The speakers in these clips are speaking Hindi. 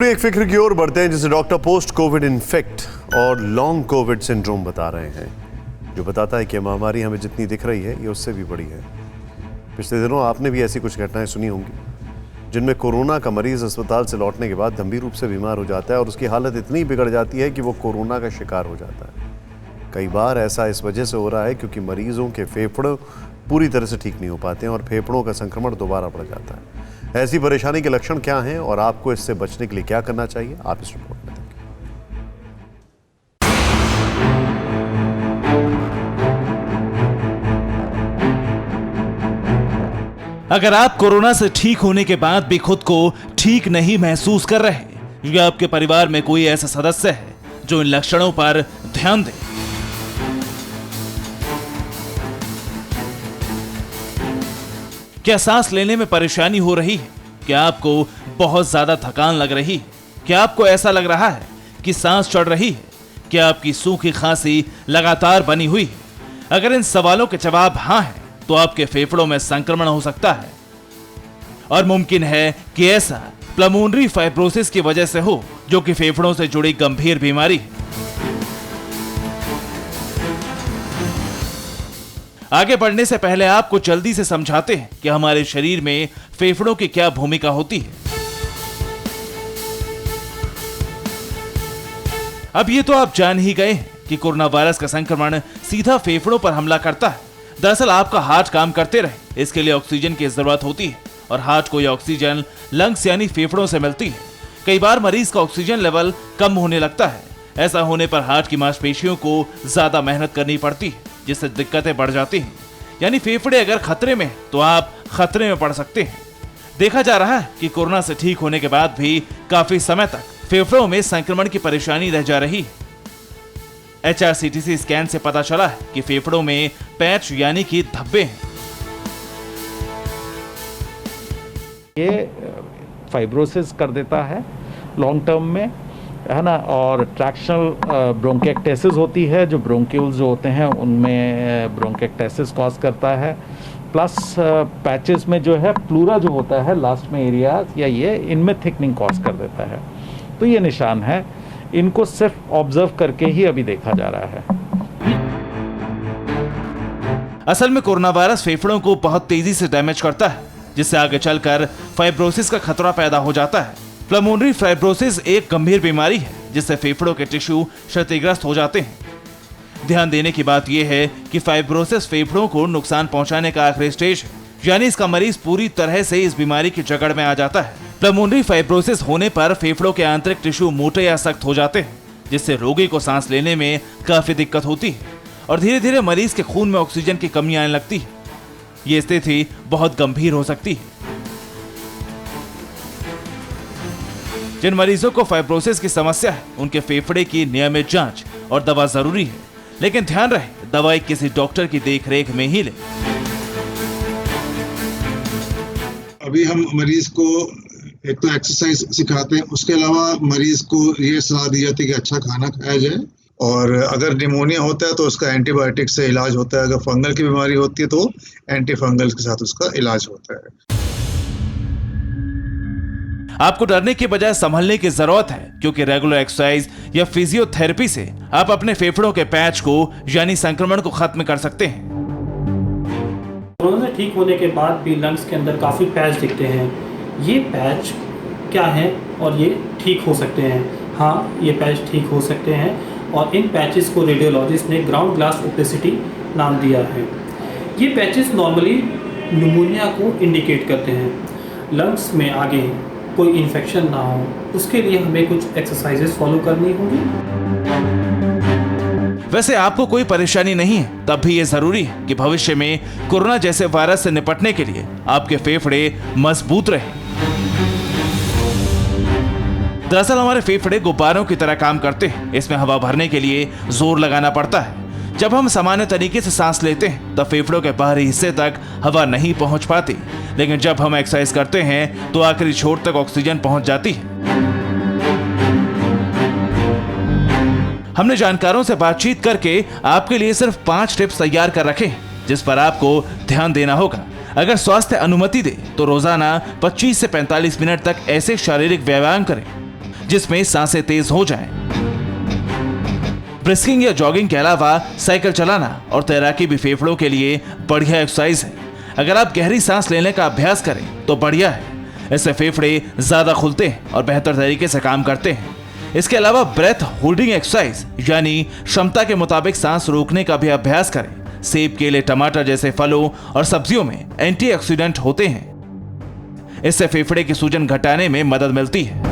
एक फिक्र की ओर बढ़ते हैं जिसे डॉक्टर पोस्ट कोविड इन्फेक्ट और लॉन्ग कोविड सिंड्रोम बता रहे हैं, जो बताता है कि महामारी हमें जितनी दिख रही है ये उससे भी बड़ी है। पिछले दिनों आपने भी ऐसी कुछ घटनाएं सुनी होंगी जिनमें कोरोना का मरीज अस्पताल से लौटने के बाद गंभीर रूप से बीमार हो जाता है और उसकी हालत इतनी बिगड़ जाती है कि वो कोरोना का शिकार हो जाता है। कई बार ऐसा इस वजह से हो रहा है क्योंकि मरीजों के फेफड़े पूरी तरह से ठीक नहीं हो पाते हैं और फेफड़ों का संक्रमण दोबारा बढ़ जाता है। ऐसी परेशानी के लक्षण क्या हैं और आपको इससे बचने के लिए क्या करना चाहिए, आप इस रिपोर्ट में देखें। अगर आप कोरोना से ठीक होने के बाद भी खुद को ठीक नहीं महसूस कर रहे या आपके परिवार में कोई ऐसा सदस्य है जो इन लक्षणों पर ध्यान दे। क्या सांस लेने में परेशानी हो रही है? क्या आपको बहुत ज्यादा थकान लग रही है? क्या आपको ऐसा लग रहा है कि सांस चढ़ रही है? क्या आपकी सूखी खांसी लगातार बनी हुई है? अगर इन सवालों के जवाब हाँ है तो आपके फेफड़ों में संक्रमण हो सकता है और मुमकिन है कि ऐसा प्लमोनरी फाइब्रोसिस की वजह से हो, जो कि फेफड़ों से जुड़ी गंभीर बीमारी है। आगे बढ़ने से पहले आपको जल्दी से समझाते हैं कि हमारे शरीर में फेफड़ों की क्या भूमिका होती है। अब ये तो आप जान ही गए हैं कि कोरोना वायरस का संक्रमण सीधा फेफड़ों पर हमला करता है। दरअसल आपका हार्ट काम करते रहे, इसके लिए ऑक्सीजन की जरूरत होती है और हार्ट को यह ऑक्सीजन लंग्स यानी फेफड़ों से मिलती है। कई बार मरीज का ऑक्सीजन लेवल कम होने लगता है। ऐसा होने पर हार्ट की मांसपेशियों को ज्यादा मेहनत करनी पड़ती है, जिससे दिक्कतें बढ़ जाती हैं। यानी फेफड़े अगर खतरे में तो आप खतरे में पड़ सकते हैं। देखा जा रहा है कि कोरोना से ठीक होने के बाद भी काफी समय तक फेफड़ों में संक्रमण की परेशानी रह जा रही है। HRCTC स्कैन से पता चला है कि फेफड़ों में पैच यानी कि धब्बे हैं। ये फाइब्रोसिस कर देता है लॉन्ग टर्म में, है ना। और ट्रैक्शनल ब्रोंकेक्टेसिस होती है, जो ब्रोंक्यूल्स जो होते हैं उनमें ब्रोंकेक्टेसिस कॉज करता है। प्लस पैचेस में जो है प्लूरा जो होता है लास्ट में एरिया या ये इनमें थिकनिंग कॉज कर देता है। तो ये निशान है, इनको सिर्फ ऑब्जर्व करके ही अभी देखा जा रहा है। असल में कोरोना वायरस फेफड़ों को बहुत तेजी से डैमेज करता है, जिससे आगे चलकर फाइब्रोसिस का खतरा पैदा हो जाता है। प्लमोनरी फाइब्रोसिस एक गंभीर बीमारी है जिससे फेफड़ों के टिश्यू क्षतिग्रस्त हो जाते हैं। ध्यान देने की बात यह है कि फाइब्रोसिस फेफड़ों को नुकसान पहुंचाने का आखिरी स्टेज है, यानी इसका मरीज पूरी तरह से इस बीमारी की जकड़ में आ जाता है। प्लमोनरी फाइब्रोसिस होने पर फेफड़ों के आंतरिक टिश्यू मोटे या सख्त हो जाते हैं, जिससे रोगी को सांस लेने में काफी दिक्कत होती है और धीरे धीरे मरीज के खून में ऑक्सीजन की कमी आने लगती है। ये स्थिति बहुत गंभीर हो सकती है। जिन मरीजों को फाइब्रोसिस की समस्या है उनके फेफड़े की नियमित जांच और दवा जरूरी है, लेकिन ध्यान रहे दवाई किसी डॉक्टर की देखरेख में ही लें। अभी हम मरीज को एक तो एक्सरसाइज सिखाते हैं, उसके अलावा मरीज को ये सलाह दी जाती है कि अच्छा खाना खाया जाए, और अगर निमोनिया होता है तो उसका एंटीबायोटिक से इलाज होता है। अगर फंगल की बीमारी होती है तो एंटी फंगल के साथ उसका इलाज होता है। आपको डरने के बजाय संभलने की जरूरत है, क्योंकि रेगुलर एक्सरसाइज या फिजियोथेरेपी से आप अपने फेफड़ों के पैच को यानी संक्रमण को खत्म कर सकते हैं। कोरोना से ठीक होने के बाद भी लंग्स के अंदर काफ़ी पैच दिखते हैं। ये पैच क्या हैं और ये ठीक हो सकते हैं? हाँ, ये पैच ठीक हो सकते हैं और इन पैचेस को रेडियोलॉजिस्ट ने ग्राउंड ग्लास ओपेसिटी नाम दिया है। ये पैचेस नॉर्मली निमोनिया को इंडिकेट करते हैं। लंग्स में आगे कोई इन्फेक्शन ना हो, उसके लिए हमें कुछ एक्सरसाइजेस फॉलो करनी होगी। वैसे आपको कोई परेशानी नहीं है, तब भी ये जरूरी है कि भविष्य में कोरोना जैसे वायरस से निपटने के लिए आपके फेफड़े मजबूत रहें। दरअसल हमारे फेफड़े गुब्बारों की तरह काम करते हैं। इसमें हवा भरने के लिए जोर लगाना पड़ता है। जब हम सामान्य तरीके से सांस लेते हैं तब फेफड़ों के बाहरी हिस्से तक हवा नहीं पहुंच पाती, लेकिन जब हम एक्सरसाइज करते हैं तो आखिरी छोर तक ऑक्सीजन पहुंच जाती है। हमने जानकारों से बातचीत करके आपके लिए सिर्फ 5 टिप्स तैयार कर रखे हैं, जिस पर आपको ध्यान देना होगा। अगर स्वास्थ्य अनुमति दे तो रोजाना 25 से 45 मिनट तक ऐसे शारीरिक व्यायाम करें। जिसमें सांसें तेज हो जाएं। ब्रिस्किंग या जॉगिंग के अलावा साइकिल चलाना और तैराकी भी फेफड़ों के लिए बढ़िया एक्सरसाइज है। अगर आप गहरी सांस लेने का अभ्यास करें तो बढ़िया है, इससे फेफड़े ज्यादा खुलते हैं और बेहतर तरीके से काम करते हैं। इसके अलावा ब्रेथ होल्डिंग एक्सरसाइज यानी क्षमता के मुताबिक सांस रोकने का भी अभ्यास करें। सेब, केले, टमाटर जैसे फलों और सब्जियों में एंटीऑक्सीडेंट होते हैं, इससे फेफड़े की सूजन घटाने में मदद मिलती है।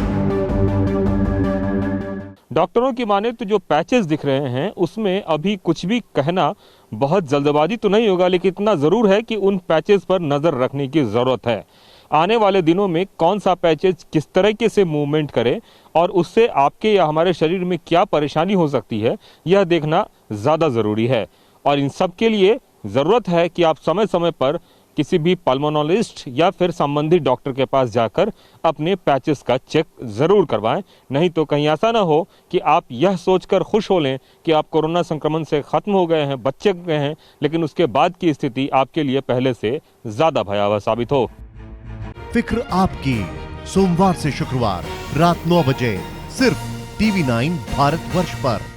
डॉक्टरों की माने तो जो पैचेस दिख रहे हैं उसमें अभी कुछ भी कहना बहुत जल्दबाजी तो नहीं होगा, लेकिन इतना जरूर है कि उन पैचेस पर नजर रखने की जरूरत है। आने वाले दिनों में कौन सा पैचेस किस तरीके से मूवमेंट करे और उससे आपके या हमारे शरीर में क्या परेशानी हो सकती है, यह देखना ज़्यादा ज़रूरी है। और इन सब के लिए ज़रूरत है कि आप समय समय पर किसी भी पल्मोनोलॉजिस्ट या फिर संबंधित डॉक्टर के पास जाकर अपने पैचेस का चेक ज़रूर करवाएं। नहीं तो कहीं ऐसा ना हो कि आप यह सोचकर खुश हो लें कि आप कोरोना संक्रमण से ख़त्म हो गए हैं, बच गए हैं, लेकिन उसके बाद की स्थिति आपके लिए पहले से ज़्यादा भयावह साबित हो। फिक्र आपकी, सोमवार से शुक्रवार रात 9 बजे सिर्फ TV9 भारतवर्ष पर।